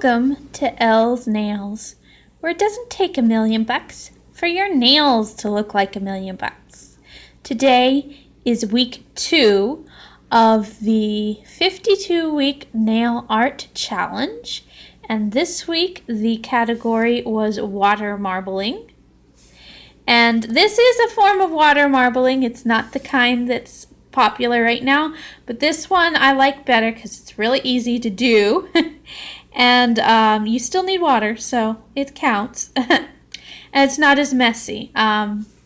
Welcome to Elle's Nails, where it doesn't take $1,000,000 for your nails to look like $1,000,000. Today is week 2 of the 52-week nail art challenge, and this week the category was water marbling. And this is a form of water marbling. It's not the kind that's popular right now, but this one I like better because it's really easy to do. And you still need water, so it counts. And it's not as messy.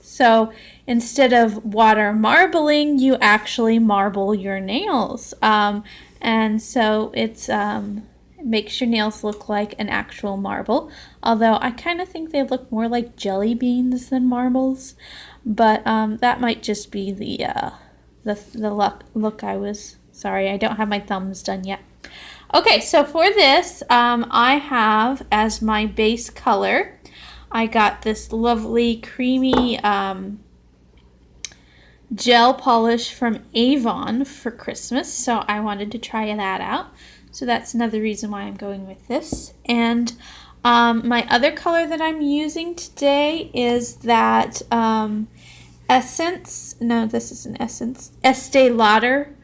So instead of water marbling, you actually marble your nails. And so it makes your nails look like an actual marble. Although I kind of think they look more like jelly beans than marbles. But that might just be the look I was... Sorry, I don't have my thumbs done yet. Okay, so for this, I have as my base color, I got this lovely creamy gel polish from Avon for Christmas, so I wanted to try that out. So that's another reason why I'm going with this. And my other color that I'm using today is that Essence, no, this is an Essence, Estee Lauder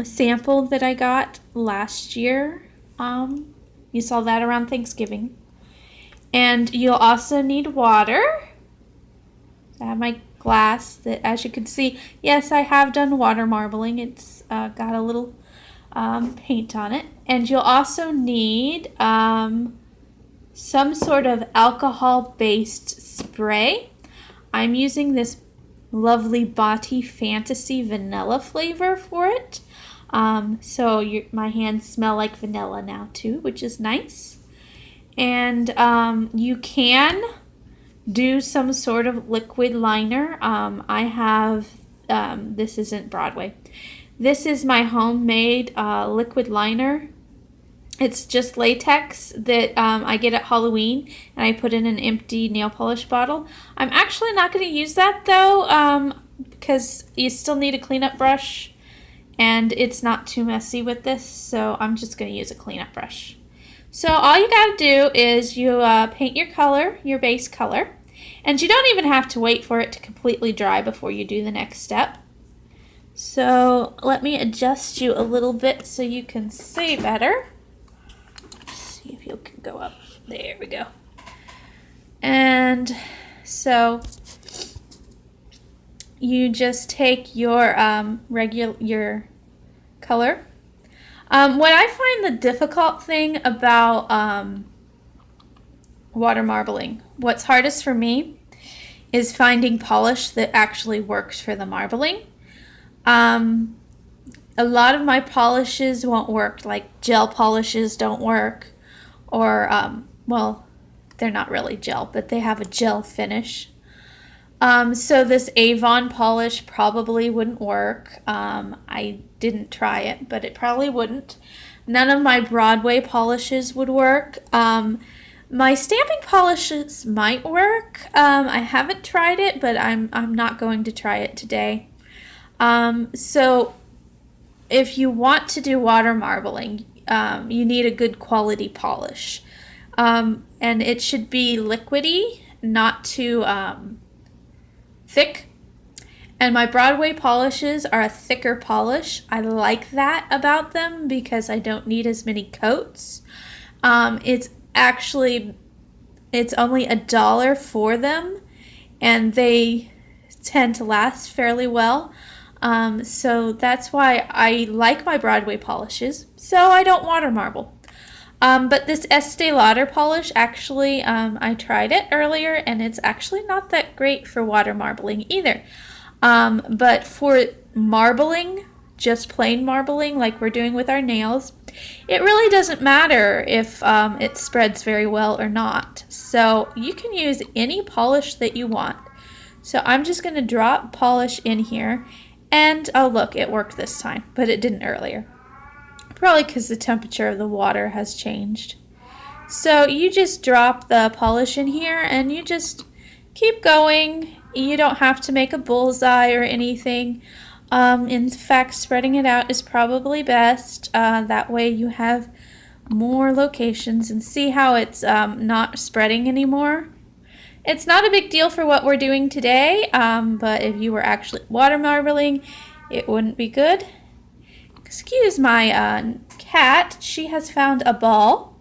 sample that I got last year. You saw that around Thanksgiving. And you'll also need water. I have my glass that, as you can see, yes, I have done water marbling. It's got a little paint on it. And you'll also need some sort of alcohol-based spray. I'm using this lovely Bati Fantasy vanilla flavor for it. So my hands smell like vanilla now too, which is nice. And you can do some sort of liquid liner. I have, this isn't Broadway. This is my homemade liquid liner. It's just latex that I get at Halloween, and I put in an empty nail polish bottle. I'm actually not going to use that though, because you still need a cleanup brush, and it's not too messy with this, so I'm just going to use a cleanup brush. So all you got to do is you paint your color, your base color, and you don't even have to wait for it to completely dry before you do the next step. So let me adjust you a little bit so you can see better. See if you can go up. There we go. And so you just take your your color. What I find the difficult thing about water marbling, what's hardest for me is finding polish that actually works for the marbling. A lot of my polishes won't work, like gel polishes don't work. Or, well, they're not really gel, but they have a gel finish. So this Avon polish probably wouldn't work. I didn't try it, but it probably wouldn't. None of my Broadway polishes would work. My stamping polishes might work. I haven't tried it, but I'm not going to try it today. So if you want to do water marbling, you need a good quality polish. And it should be liquidy, not too thick. And my Broadway polishes are a thicker polish. I like that about them because I don't need as many coats. It's only $1 for them, and they tend to last fairly well. So that's why I like my Broadway polishes, so I don't water marble. But this Estee Lauder polish, actually, I tried it earlier, and it's actually not that great for water marbling either. But for marbling, just plain marbling, like we're doing with our nails, it really doesn't matter if it spreads very well or not. So you can use any polish that you want. So I'm just going to drop polish in here. And, oh look, it worked this time, but it didn't earlier. Probably because the temperature of the water has changed. So you just drop the polish in here and you just keep going. You don't have to make a bullseye or anything. In fact, spreading it out is probably best. That way you have more locations and see how it's not spreading anymore. It's not a big deal for what we're doing today, but if you were actually water marbling, it wouldn't be good. Excuse my cat, she has found a ball.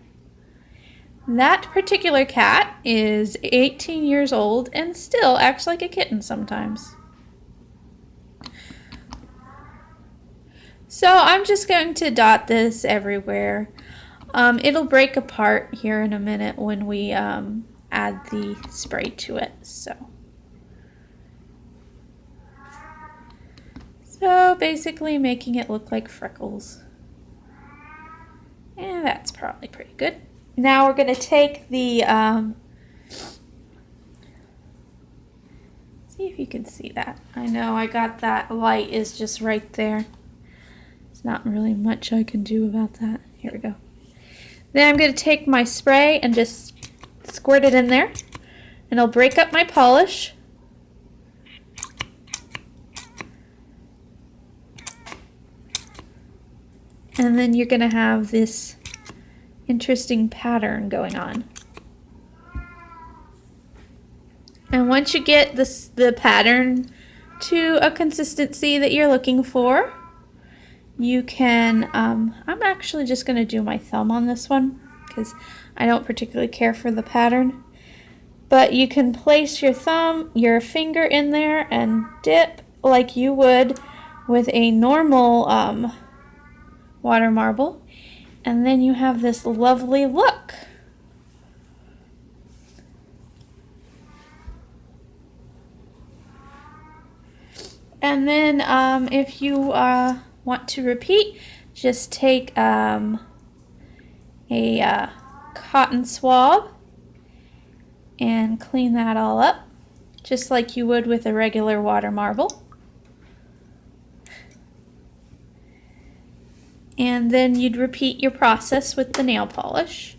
That particular cat is 18 years old and still acts like a kitten sometimes. So I'm just going to dot this everywhere. It'll break apart here in a minute when we add the spray to it. So basically making it look like freckles. And that's probably pretty good. Now we're going to take the, see if you can see that. I know I got that light is just right there. There's not really much I can do about that. Here we go. Then I'm going to take my spray and just squirt it in there. And I'll break up my polish. And then you're going to have this interesting pattern going on. And once you get the pattern to a consistency that you're looking for, you can, I'm actually just going to do my thumb on this one because I don't particularly care for the pattern. But you can place your finger in there and dip like you would with a normal water marble. And then you have this lovely look. And then if you want to repeat, just take a cotton swab and clean that all up, just like you would with a regular water marble. And then you'd repeat your process with the nail polish.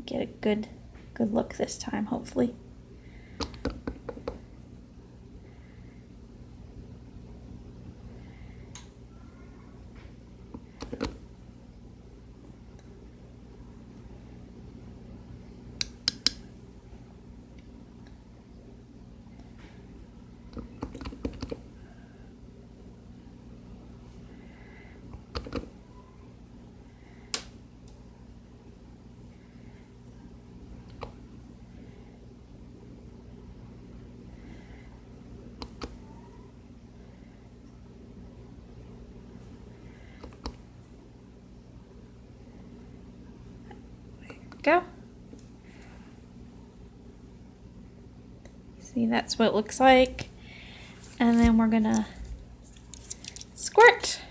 Get a good look this time, hopefully. Go. See, that's what it looks like. And then we're gonna squirt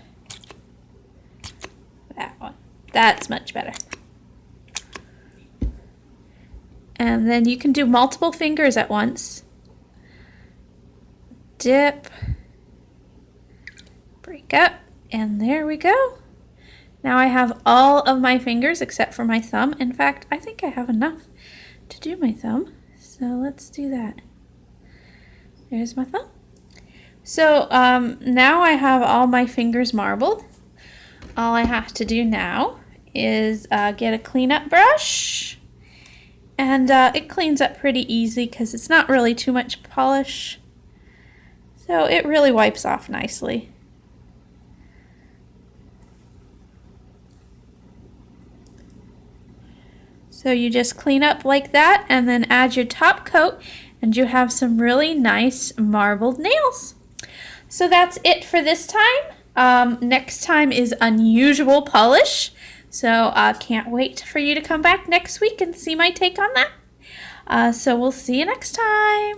that one. That's much better. And then you can do multiple fingers at once. Dip, break up, and there we go. Now I have all of my fingers except for my thumb. In fact, I think I have enough to do my thumb. So let's do that. There's my thumb. So now I have all my fingers marbled. All I have to do now is get a cleanup brush. And it cleans up pretty easy because it's not really too much polish. So it really wipes off nicely. So you just clean up like that and then add your top coat and you have some really nice marbled nails. So that's it for this time. Next time is unusual polish. So can't wait for you to come back next week and see my take on that. So we'll see you next time.